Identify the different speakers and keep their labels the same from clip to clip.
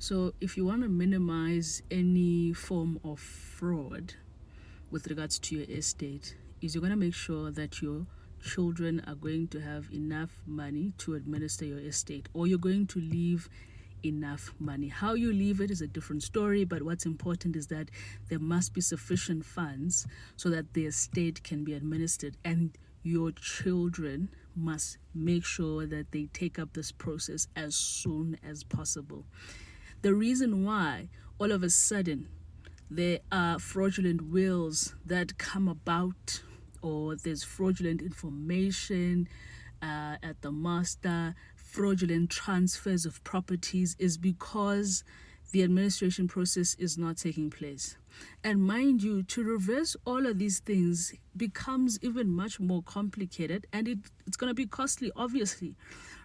Speaker 1: So if you want to minimize any form of fraud with regards to your estate, is you're going to make sure that your children are going to have enough money to administer your estate, or you're going to leave enough money. How you leave it is a different story, but what's important is that there must be sufficient funds so that the estate can be administered, and your children must make sure that they take up this process as soon as possible. The reason why all of a sudden there are fraudulent wills that come about, or there's fraudulent information at the master, fraudulent transfers of properties, is because the administration process is not taking place. And mind you, to reverse all of these things becomes even much more complicated, and it's going to be costly, obviously,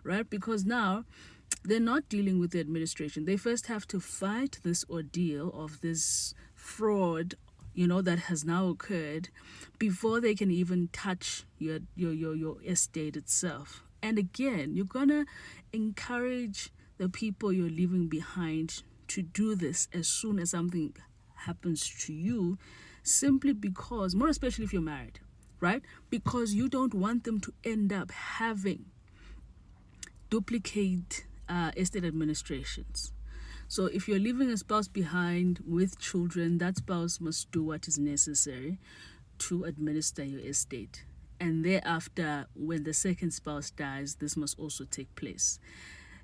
Speaker 1: right? Because now they're not dealing with the administration. They first have to fight this ordeal of this fraud, that has now occurred before they can even touch your estate itself. And again, you're gonna encourage the people you're leaving behind to do this as soon as something happens to you, simply because, more especially if you're married, right? Because you don't want them to end up having duplicate estate administrations. So if you're leaving a spouse behind with children, that spouse must do what is necessary to administer your estate. And thereafter, when the second spouse dies, this must also take place.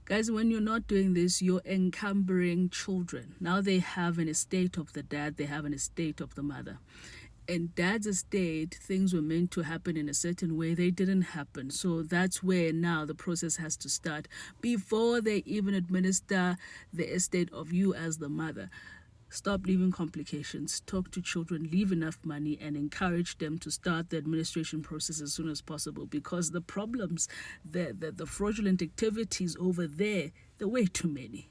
Speaker 1: Guys, when you're not doing this, you're encumbering children. Now they have an estate of the dad, they have an estate of the mother. In dad's estate, things were meant to happen in a certain way. They didn't happen. So that's where now the process has to start before they even administer the estate of you as the mother. Stop leaving complications. Talk to children, leave enough money, and encourage them to start the administration process as soon as possible, because the problems, the fraudulent activities over there, they're way too many.